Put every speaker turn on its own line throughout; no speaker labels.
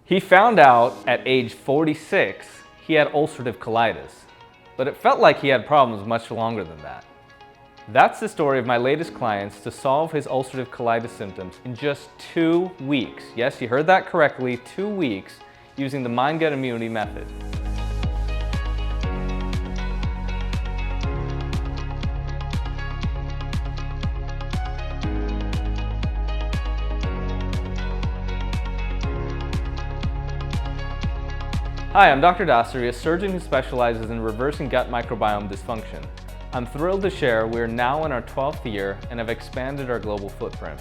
He found out at age 46 he had ulcerative colitis, but it felt like he had problems much longer than that. That's the story of my latest clients to solve his ulcerative colitis symptoms in just 2 weeks. Yes, you heard that correctly, 2 weeks, using the Mind Gut Immunity method. Hi, I'm Dr. Dasari, a surgeon who specializes in reversing gut microbiome dysfunction. I'm thrilled to share we're now in our 12th year and have expanded our global footprint.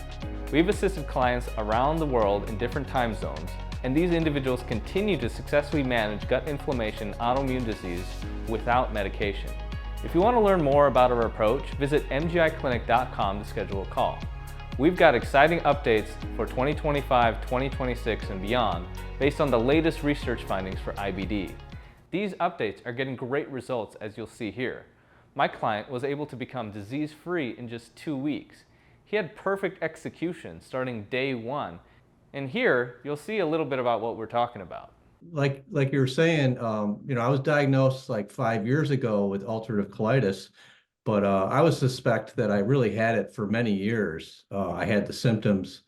We've assisted clients around the world in different time zones, and these individuals continue to successfully manage gut inflammation and autoimmune disease without medication. If you want to learn more about our approach, visit mgiclinic.com to schedule a call. We've got exciting updates for 2025, 2026, and beyond based on the latest research findings for IBD. These updates are getting great results, as you'll see here. My client was able to become disease-free in just 2 weeks. He had perfect execution starting day 1. And here, you'll see a little bit about what we're talking about.
Like you were saying, I was diagnosed like 5 years ago with ulcerative colitis, but I would suspect that I really had it for many years. I had the symptoms.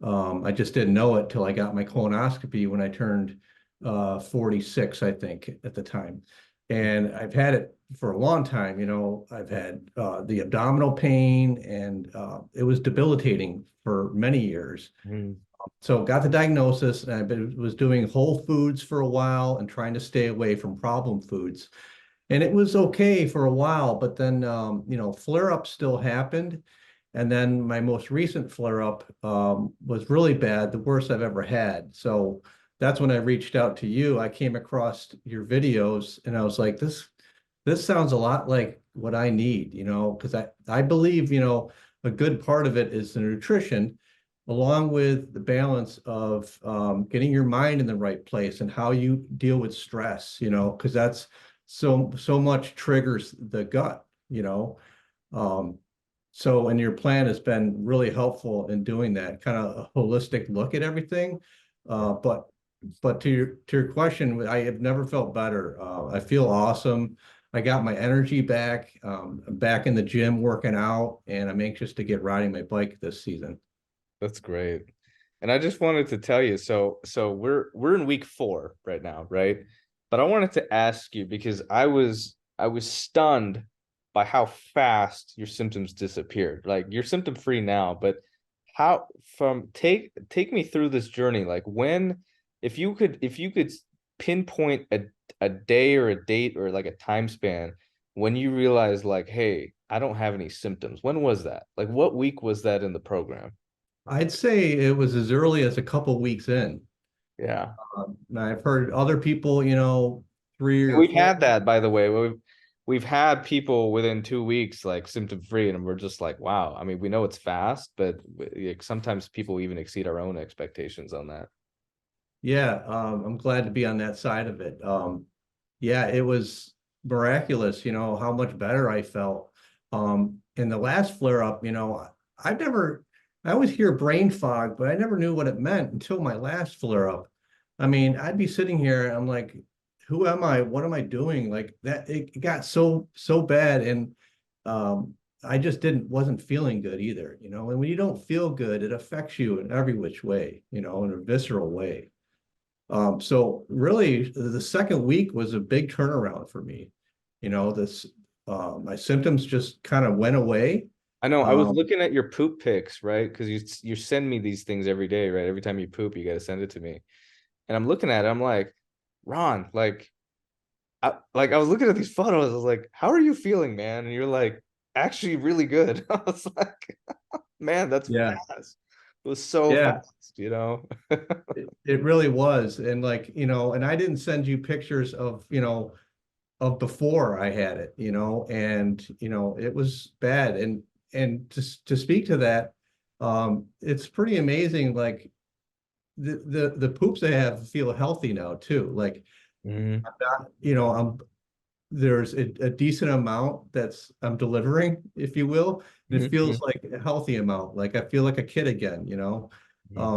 I just didn't know it till I got my colonoscopy when I turned 46, I think, at the time. And I've had it for a long time. I've had the abdominal pain, and it was debilitating for many years. So got the diagnosis, and I was doing whole foods for a while and trying to stay away from problem foods. And it was okay for a while, but then, flare-ups still happened. And then my most recent flare-up was really bad, the worst I've ever had. So that's when I reached out to you. I came across your videos, and I was like, this sounds a lot like what I need, because I believe, a good part of it is the nutrition, along with the balance of getting your mind in the right place and how you deal with stress, because that's so much triggers the gut. And your plan has been really helpful in doing that, kind of a holistic look at everything. But to your question, I have never felt better. I feel awesome. I got my energy back. I'm back in the gym working out, and I'm anxious to get riding my bike this season.
That's great. And I just wanted to tell you, so we're in week 4 right now, right? But I wanted to ask you, because I was stunned by how fast your symptoms disappeared. Like, you're symptom free now, but take me through this journey. Like, if you could pinpoint a day or a date or like a time span when you realized, like, hey, I don't have any symptoms. When was that? Like, what week was that in the program?
I'd say it was as early as a couple weeks in.
Yeah.
And I've heard other people, 3 or
We've
4.
had that, by the way. We've had people within 2 weeks like symptom free, and we're just like, wow. I mean, we know it's fast, but sometimes people even exceed our own expectations on that.
Yeah, I'm glad to be on that side of it. Yeah, it was miraculous, how much better I felt. In the last flare up, I've never, I always hear brain fog, but I never knew what it meant until my last flare up. I mean, I'd be sitting here and I'm like, who am I? What am I doing? Like that, it got so bad. And I just wasn't feeling good either, and when you don't feel good, it affects you in every which way, in a visceral way. So really, the second week was a big turnaround for me. This my symptoms just kind of went away.
I know. I was
Um,
looking at your poop pics, right? Because you send me these things every day, right? Every time you poop, you got to send it to me. And I'm looking at it. I'm like, Ron, I was looking at these photos. I was like, how are you feeling, man? And you're like, actually, really good. I was like, man, that's
yeah,
fast. It was so
yeah,
fast.
it really was. And and I didn't send you pictures of, of before I had it, and it was bad. And to speak to that, it's pretty amazing. Like the poops I have feel healthy now too. Like
Mhm.
I'm not, there's a decent amount I'm delivering, if you will. And it feels
Mhm.
like a healthy amount. Like I feel like a kid again.
Mhm.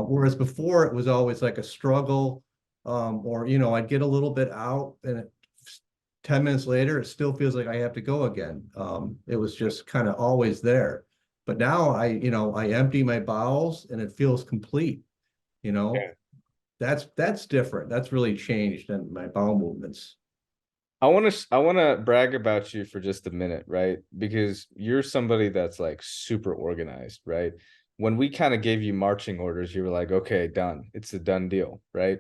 Whereas before it was always like a struggle. or, you know, I'd get a little bit out and 10 minutes later, it still feels like I have to go again. It was just kind of always there. But now you know, I empty my bowels and it feels complete, you know.
Yeah.
That's different. That's really changed in my bowel movements.
I want to brag about you for just a minute, right? Because you're somebody that's like super organized, right? When we kind of gave you marching orders, you were like, okay, done. It's a done deal, right?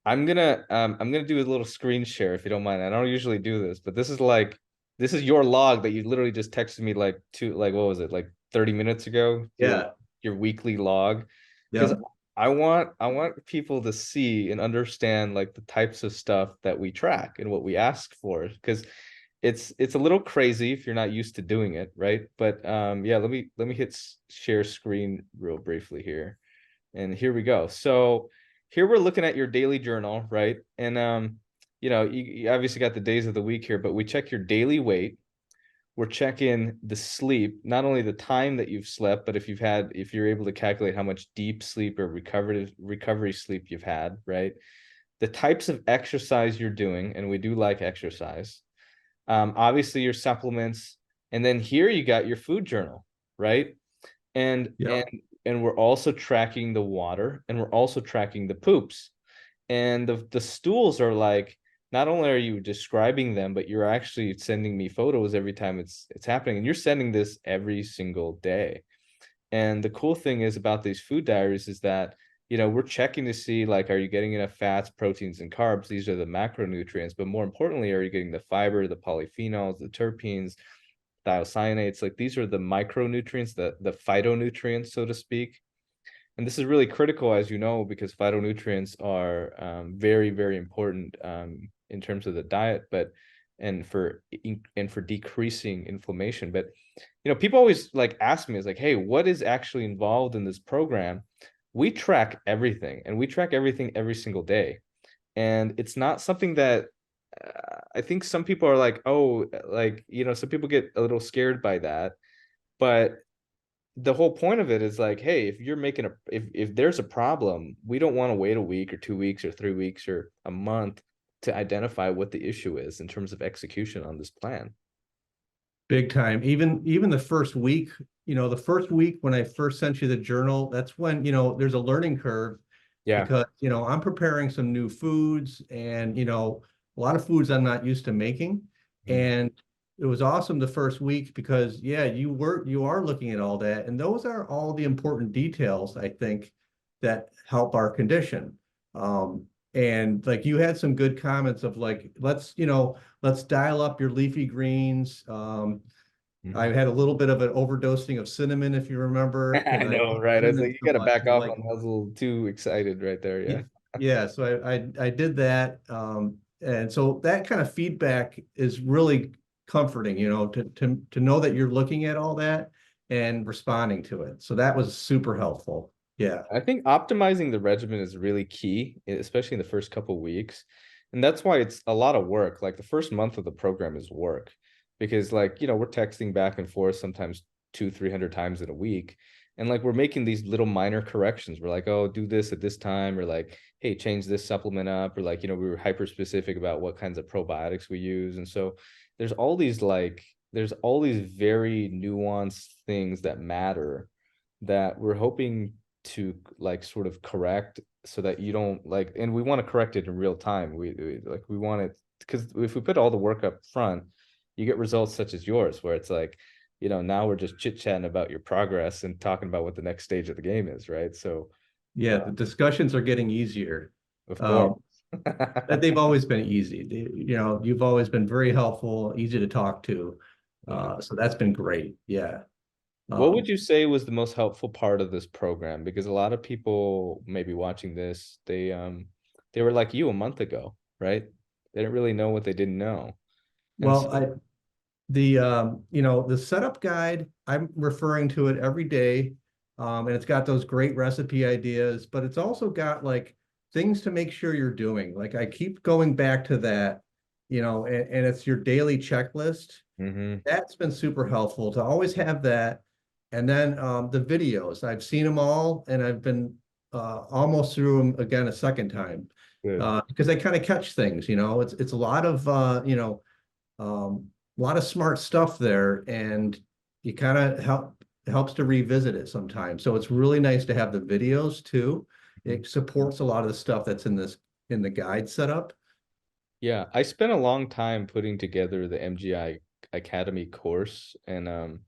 I'm gonna do a little screen share if you don't mind. I don't usually do this, but this is your log that you literally just texted me like what was it, like 30 minutes ago?
Yeah.
Your weekly log. Because
Yep.
I want people to see and understand like the types of stuff that we track and what we ask for. Because it's a little crazy if you're not used to doing it, right? But yeah, let me hit share screen real briefly here. And here we go. So here we're looking at your daily journal, right? And you know, you obviously got the days of the week here, but we check your daily weight. We're checking the sleep, not only the time that you've slept, but if you're able to calculate how much deep sleep or recovery sleep you've had, right? The types of exercise you're doing, and we do like exercise. Obviously your supplements, and then here you got your food journal, right? and and
Yep.
and we're also tracking the water, and we're also tracking the poops, and the stools are like, not only are you describing them, but you're actually sending me photos every time it's happening, and you're sending this every single day. And the cool thing is about these food diaries is that, you know, we're checking to see like, are you getting enough fats, proteins, and carbs? These are the macronutrients, but more importantly, are you getting the fiber, the polyphenols, the terpenes, thiocyanates? Like these are the micronutrients, the phytonutrients, so to speak. And this is really critical, as you know, because phytonutrients are very, very important in terms of the diet, but and for decreasing inflammation. But you know, people always like ask me, is like, hey, what is actually involved in this program? We track everything, and we track everything every single day. And it's not something that I think some people are like, oh, like, you know, some people get a little scared by that. But the whole point of it is like, hey, if you're making if there's a problem, we don't want to wait a week or 2 weeks or 3 weeks or a month to identify what the issue is in terms of execution on this plan.
Big time. Even the first week, you know, the first week when I first sent you the journal, that's when, you know, there's a learning curve
Yeah.
because, you know, I'm preparing some new foods and, you know, a lot of foods I'm not used to making.
Mhm.
And it was awesome the first week because, yeah, you are looking at all that. And those are all the important details, I think, that help our condition. Um, and like you had some good comments of like, let's dial up your leafy greens. I
Mhm.
had a little bit of an overdosing of cinnamon, if you remember,
I
because I
know,
love
right? I was like,
cinnamon
you
so
got to
much.
back
I'm
off
like,
on that. I was a little too excited right there. Yeah.
yeah, so I did that. And so that kind of feedback is really comforting, you know, to know that you're looking at all that and responding to it. So that was super helpful. Yeah.
I think optimizing the regimen is really key, especially in the first couple of weeks. And that's why it's a lot of work. Like the first month of the program is work because like, you know, we're texting back and forth sometimes 300 times in a week. And like we're making these little minor corrections. We're like, oh, do this at this time, or like, hey, change this supplement up, or like, you know, we were hyper specific about what kinds of probiotics we use. And so there's all these very nuanced things that matter that we're hoping to like sort of correct so that you don't like, and we want to correct it in real time. We want it because if we put all the work up front, you get results such as yours where it's like, you know, now we're just chit-chatting about your progress and talking about what the next stage of the game is, right? So
Yeah,
uh,
the discussions are getting easier.
of course.
Um, that they've always been easy. You know, you've always been very helpful, easy to talk to.
Mhm.
So that's been great. Yeah.
What would
Um,
you say was the most helpful part of this program? Because a lot of people maybe watching this, they were like you a month ago, right? They didn't really know what they didn't know. And
well,
so,
you know, the setup guide, I'm referring to it every day. And it's got those great recipe ideas, but it's also got like things to make sure you're doing. Like I keep going back to that, you know, and it's your daily checklist.
mhm.
That's been super helpful to always have that. And then the videos, I've seen them all and I've been almost through them again a second time.
Good.
because they kind of catch things, it's a lot of a lot of smart stuff there, and you kind of helps to revisit it sometimes. So it's really nice to have the videos too.
Mhm.
It supports a lot of the stuff that's in the guide setup.
Yeah, I spent a long time putting together the MGI Academy course, and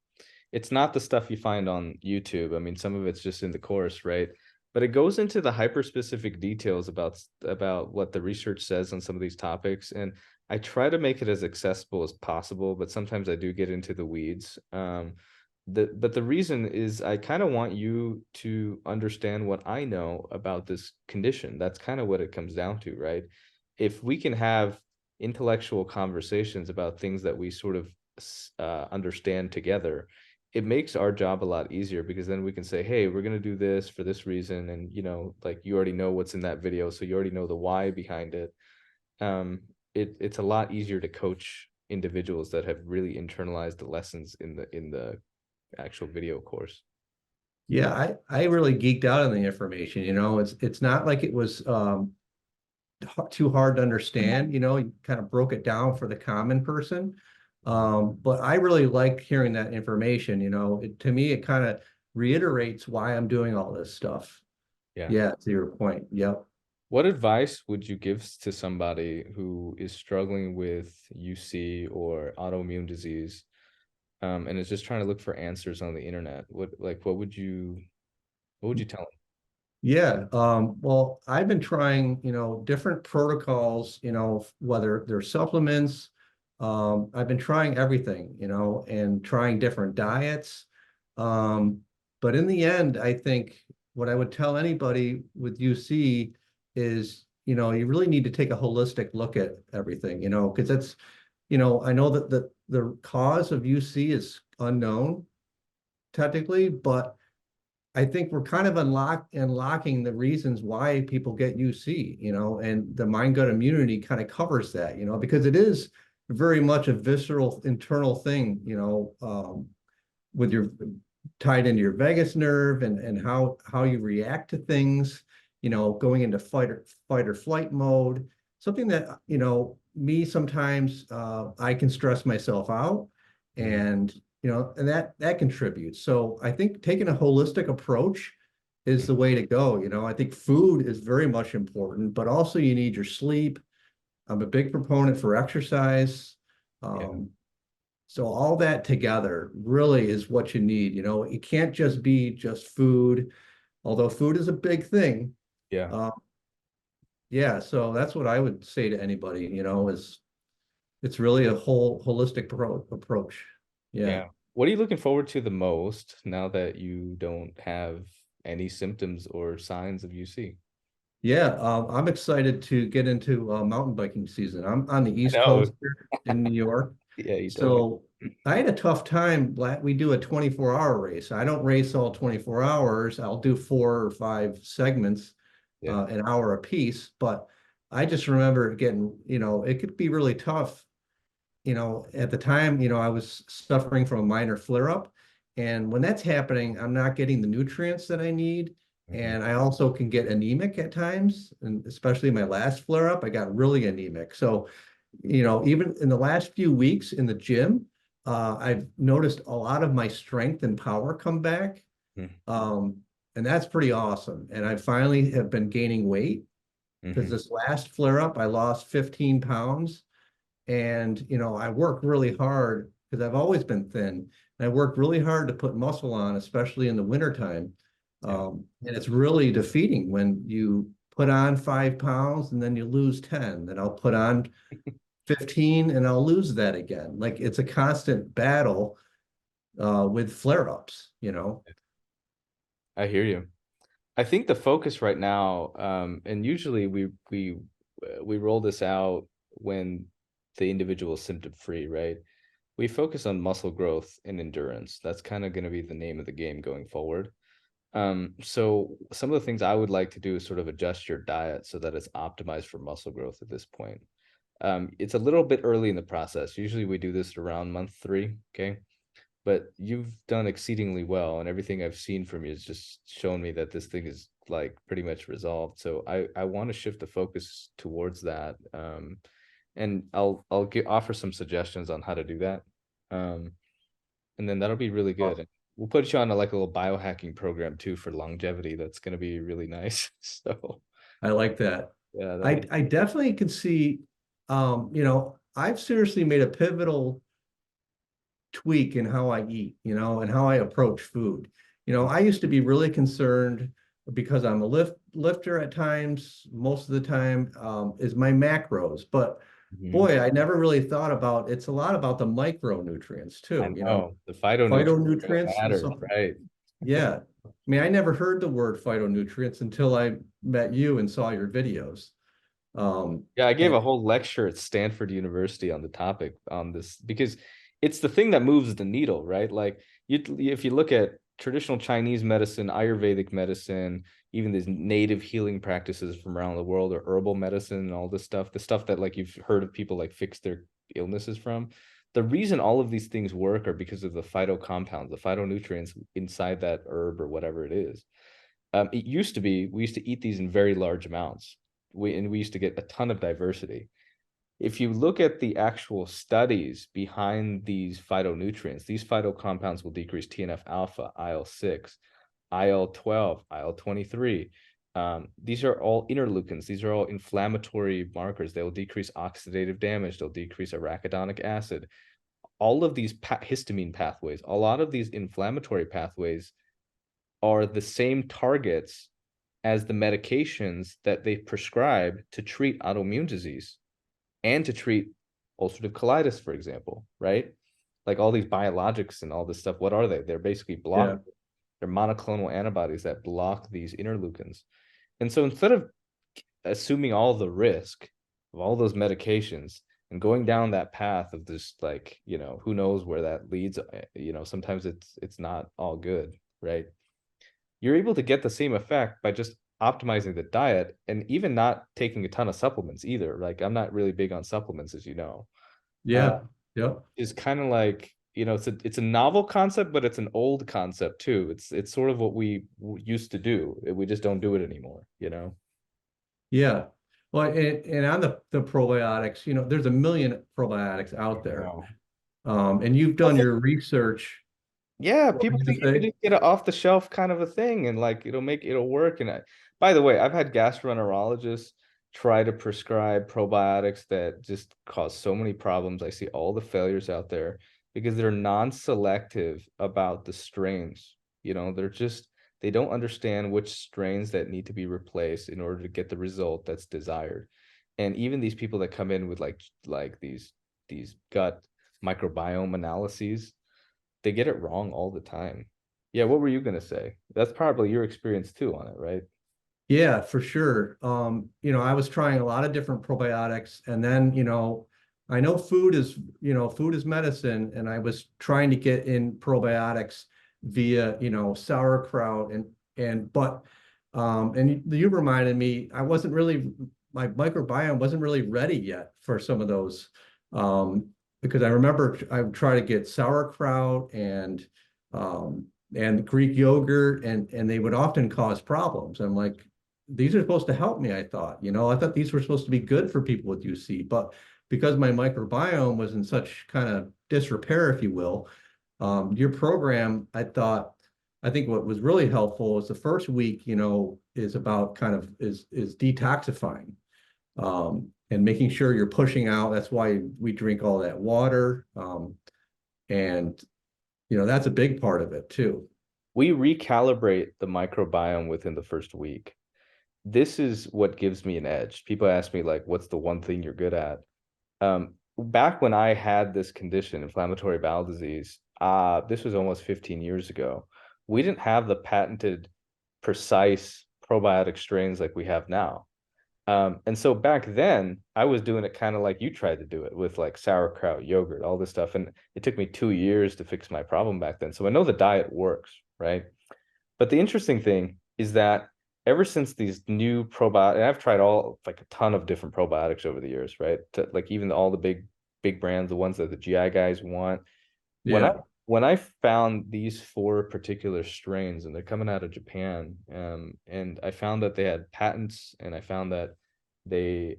it's not the stuff you find on YouTube. I mean, some of it's just in the course, right? But it goes into the hyper specific details about what the research says on some of these topics, and I try to make it as accessible as possible, but sometimes I do get into the weeds. But the reason is I kind of want you to understand what I know about this condition. That's kind of what it comes down to, right? If we can have intellectual conversations about things that we sort of understand together, it makes our job a lot easier, because then we can say, hey, we're going to do this for this reason. And, like, you already know what's in that video. So you already know the why behind it. It's a lot easier to coach individuals that have really internalized the lessons in the actual video course.
Yeah, I really geeked out on the information. It's not like it was too hard to understand. You kind of broke it down for the common person. But I really like hearing that information. To me, it kind of reiterates why I'm doing all this stuff.
Yeah.
Yeah, to your point. Yep.
What advice would you give to somebody who is struggling with UC or autoimmune disease, and is just trying to look for answers on the internet? What would you tell them?
Yeah. Well, I've been trying, different protocols, whether they're supplements. I've been trying everything, and trying different diets. Um, but in the end, I think what I would tell anybody with UC is, you really need to take a holistic look at everything, because I know that the cause of UC is unknown technically, but I think we're kind of unlocking the reasons why people get UC, and the mind gut immunity kind of covers that, because it is very much a visceral internal thing, with your tied into your vagus nerve and how you react to things, going into fight or flight mode. Something that, me sometimes I can stress myself out,
Mhm.
and and that contributes. So I think taking a holistic approach is the way to go. I think food is very much important, but also you need your sleep. I'm a big proponent for exercise.
Yeah.
Um, so all that together really is what you need. It can't just be just food, although food is a big thing.
Yeah.
Uh, yeah, so that's what I would say to anybody, is it's really a whole holistic approach. Yeah.
Yeah. What are you looking forward to the most now that you don't have any symptoms or signs of UC?
Yeah, I'm excited to get into mountain biking season. I'm on the
I
East
know.
Coast here in New York.
Yeah, you told me.
So I had a tough time. We do a 24-hour race. I don't race all 24 hours. I'll do 4 or 5 segments,
Yeah.
an hour a piece. But I just remember getting, it could be really tough. At the time, I was suffering from a minor flare up. And when that's happening, I'm not getting the nutrients that I need.
Mhm.
And I also can get anemic at times. And especially my last flare up, I got really anemic. So, even in the last few weeks in the gym, I've noticed a lot of my strength and power come back.
Mhm.
Um, and that's pretty awesome. And I finally have been gaining weight, because
Mhm.
this last flare up, I lost 15 pounds. And, I work really hard because I've always been thin. And I work really hard to put muscle on, especially in the wintertime.
Yeah.
And it's really defeating when you put on 5 pounds and then you lose 10. Then I'll put on 15 and I'll lose that again. Like, it's a constant battle with flare-ups,
I hear you. I think the focus right now, and usually we roll this out when the individual is symptom free, right? We focus on muscle growth and endurance. That's kind of going to be the name of the game going forward. So some of the things I would like to do is sort of adjust your diet so that it's optimized for muscle growth at this point. It's a little bit early in the process. Usually we do this around month 3, okay? But you've done exceedingly well, and everything I've seen from you has just shown me that this thing is like pretty much resolved. So I want to shift the focus towards that. And I'll offer some suggestions on how to do that. And then that'll be really good. We'll put you on like a little biohacking program too for longevity. That's going to be really nice. So
I like that.
yeah,
I definitely can see, I've seriously made a pivotal tweak in how I eat, and how I approach food. I used to be really concerned because I'm a lifter at times, most of the time, is my macros. But
Mhm.
boy, I never really thought about it's a lot about the micronutrients
I
too,
know the phytonutrients
phytonutrients and
matter,
so
right?
yeah. I mean, I never heard the word phytonutrients until I met you and saw your videos.
Yeah, I gave
And
a whole lecture at Stanford University on the topic on this because it's the thing that moves the needle, right? Like if you look at traditional Chinese medicine, Ayurvedic medicine, even these native healing practices from around the world, or herbal medicine and all this stuff, the stuff that like you've heard of people like fix their illnesses from. The reason all of these things work are because of the phyto compounds, the phytonutrients inside that herb or whatever it is. It used to be we used to eat these in very large amounts. We used to get a ton of diversity. If you look at the actual studies behind these phytonutrients, these phyto compounds will decrease TNF alpha, IL-6, IL-12, IL-23. These are all interleukins. These are all inflammatory markers. They will decrease oxidative damage. They'll decrease arachidonic acid. All of these histamine pathways, a lot of these inflammatory pathways are the same targets as the medications that they prescribe to treat autoimmune disease and to treat ulcerative colitis, for example, right? Like all these biologics and all this stuff, what are they? They're basically
yeah,
they're monoclonal antibodies that block these interleukins. And so instead of assuming all the risk of all those medications and going down that path of this, like, who knows where that leads, sometimes it's not all good, right? You're able to get the same effect by just optimizing the diet and even not taking a ton of supplements either. Like I'm not really big on supplements, as you know. Uh,
yeah, yeah.
is kind of like, it's a novel concept, but it's an old concept too. It's sort of what we used to do. We just don't do it anymore.
Yeah. Well, and on the probiotics, there's a million probiotics out there.
Wow.
And you've done your research.
Yeah,
What were
people
you
think
gonna
you could
say?
just get an off the shelf kind of a thing and like it'll work. And by the way, I've had gastroenterologists try to prescribe probiotics that just cause so many problems. I see all the failures out there because they're non-selective about the strains. They don't understand which strains that need to be replaced in order to get the result that's desired. And even these people that come in with like these gut microbiome analyses, they get it wrong all the time. Yeah, what were you gonna say? That's probably your experience too on it, right?
Yeah, for sure. I was trying a lot of different probiotics, and then, I know food is medicine, and I was trying to get in probiotics via, sauerkraut and you reminded me, my microbiome wasn't really ready yet for some of those. Because I remember I would try to get sauerkraut and Greek yogurt, and they would often cause problems. I'm like, these are supposed to help me, I thought. I thought these were supposed to be good for people with UC, but because my microbiome was in such kind of disrepair, if you will, your program, I think what was really helpful is the first week, is about is detoxifying, and making sure you're pushing out. That's why we drink all that water. And that's a big part of it too.
We recalibrate the microbiome within the first week. This is what gives me an edge. People ask me like, what's the one thing you're good at? Back when I had this condition, inflammatory bowel disease, this was almost 15 years ago. We didn't have the patented precise probiotic strains like we have now. And so back then, I was doing it kind of like you tried to do it with like sauerkraut, yogurt, all this stuff. And it took me 2 years to fix my problem back then. So I know the diet works, right? But the interesting thing is that ever since these new probiotics, and I've tried all like a ton of different probiotics over the years, right? Like even all the big brands, the ones that the GI guys want. When I
Yeah.
when I found these 4 particular strains, and they're coming out of Japan, and I found that they had patents, and I found that they,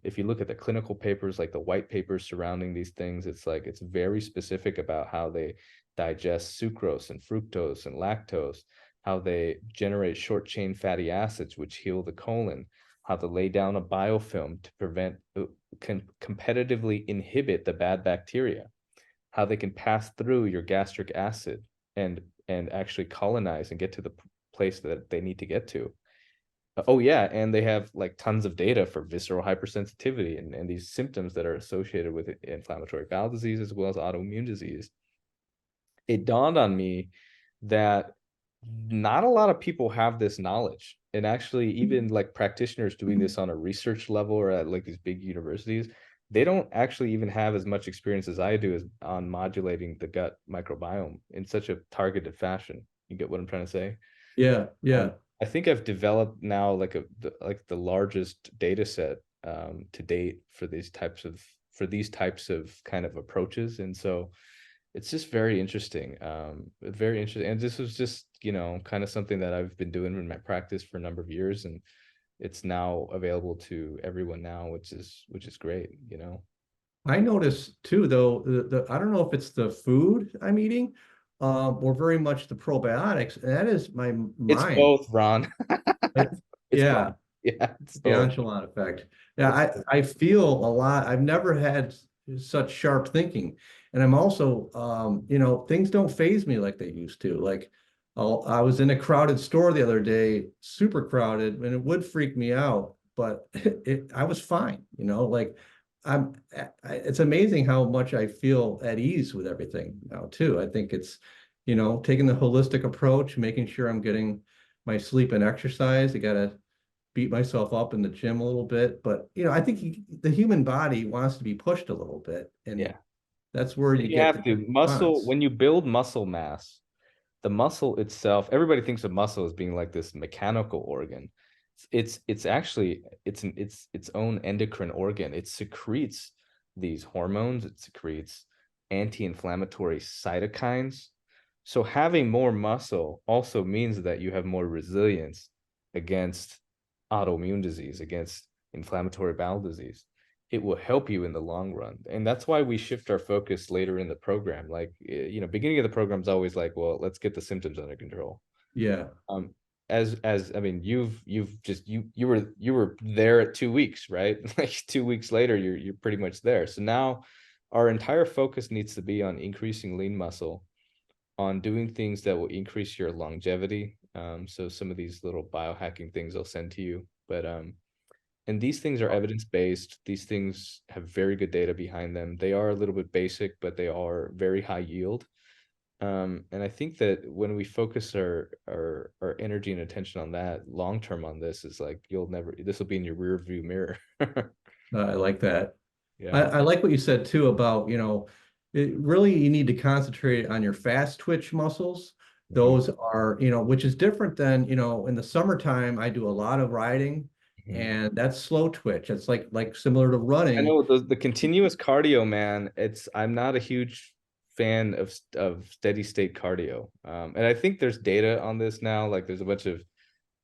if you look at the clinical papers, like the white papers surrounding these things, it's like it's very specific about how they digest sucrose and fructose and lactose, how they generate short chain fatty acids, which heal the colon, how to lay down a biofilm to prevent, can competitively inhibit the bad bacteria, how they can pass through your gastric acid and actually colonize and get to the place that they need to get to. Oh yeah, and they have like tons of data for visceral hypersensitivity and these symptoms that are associated with inflammatory bowel disease as well as autoimmune disease. It dawned on me that not a lot of people have this knowledge. And actually, even like practitioners doing this on a research level or at like these big universities, they don't actually even have as much experience as I do as on modulating the gut microbiome in such a targeted fashion. You get what I'm trying to say?
Yeah, yeah.
I think I've developed now like the largest data set to date for these types of kind of approaches, and so it's just very interesting. Very interesting. And this was just, kind of something that I've been doing in my practice for a number of years, and it's now available to everyone now, which is great.
I notice too, though, I don't know if it's the food I'm eating, or very much the probiotics, and that is my
It's
mind.
both, Ron.
Like,
It's
yeah,
both. Yeah, it's
the
both.
Angelon effect. Yeah,
It's
I feel a lot. I've never had such sharp thinking, and I'm also, things don't phase me like they used to. Like, I was in a crowded store the other day, super crowded, and it would freak me out, but I was fine. Like it's amazing how much I feel at ease with everything now too. I think it's, taking the holistic approach, making sure I'm getting my sleep and exercise. I gotta beat myself up in the gym a little bit, but I think the human body wants to be pushed a little bit, and
yeah.
that's where you
You
get the
have to
good
muscle
response.
when you build muscle mass. The muscle itself, everybody thinks of muscle as being like this mechanical organ. It's actually its own endocrine organ. It secretes these hormones, it secretes anti-inflammatory cytokines. So having more muscle also means that you have more resilience against autoimmune disease, against inflammatory bowel disease. It will help you in the long run. And that's why we shift our focus later in the program. Like, beginning of the program is always like, well, let's get the symptoms under control.
Yeah.
Um, as I mean, you've just you were there at 2 weeks, right? Like 2 weeks later, you're pretty much there. So now our entire focus needs to be on increasing lean muscle, on doing things that will increase your longevity. So some of these little biohacking things I'll send to you. But and these things are evidence-based. These things have very good data behind them. They are a little bit basic, but they are very high yield. And I think that when we focus our energy and attention on that long term on this, is like this will be in your rear view mirror.
I like that. I,
Yeah.
I like what you said too about, really you need to concentrate on your fast twitch muscles.
Mhm,
Those are, which is different than, in the summertime, I do a lot of riding,
mhm.
and that's slow twitch. It's like similar to
I
running.
know the continuous cardio, man. I'm not a huge fan of steady state cardio. And I think there's data on this now. Like there's a bunch of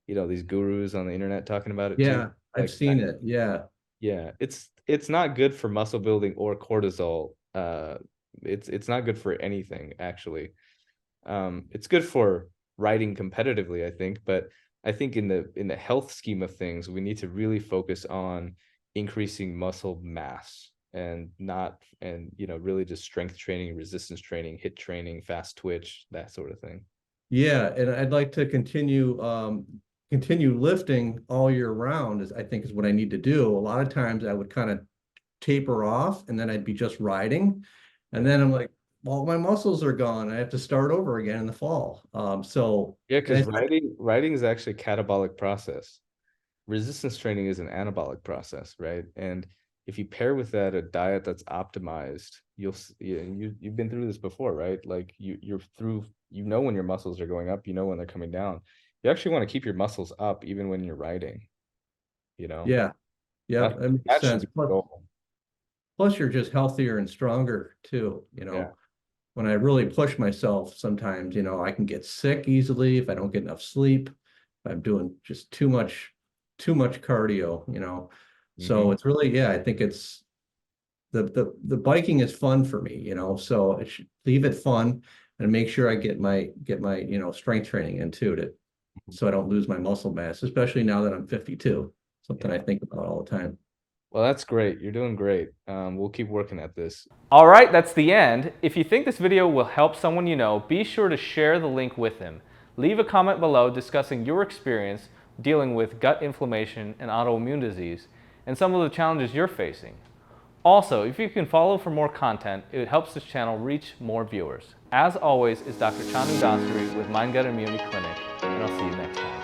these gurus on the internet talking about it too.
Yeah, I've
Like
seen it. Yeah.
yeah, it's not good for muscle building or cortisol. It's not good for anything actually. It's good for riding competitively, I think, but I think in the health scheme of things, we need to really focus on increasing muscle mass and not and really just strength training, resistance training, hit training, fast twitch, that sort of thing.
Yeah, and I'd like to continue lifting all year round, is I think is what I need to do. A lot of times I would kind of taper off, and then I'd be just riding. And
Yeah.
then I'm like, well, my muscles are gone. I have to start over again in the fall.
Yeah,
And
because riding is actually a catabolic process. Resistance training is an anabolic process, right? And if you pair with that a diet that's optimized, you've been through this before, right? Like you're through, when your muscles are going up, when they're coming down. You actually want to keep your muscles up even when you're riding, you know?
yeah, yep,
That
that makes
that should
sense.
be the goal.
Plus you're just healthier and stronger too,
Yeah.
when I really push myself, sometimes, I can get sick easily if I don't get enough sleep, if I'm doing just too much cardio, So
Hmm.
it's really, yeah, I think it's the biking is fun for me, so I should leave it fun and make sure I get my, strength training in too, so I don't lose my muscle mass, especially now that I'm 52, something
Yeah.
I think about all the time.
Well, that's great. You're doing great. We'll keep working at this.
All right, that's the end. If you think this video will help someone you know, be sure to share the link with them. Leave a comment below discussing your experience dealing with gut inflammation and autoimmune disease and some of the challenges you're facing. Also, if you can follow for more content, it helps this channel reach more viewers. As always, is Dr. Chanu Dasari with Mind Gut Immunity Clinic, and I'll see you next time.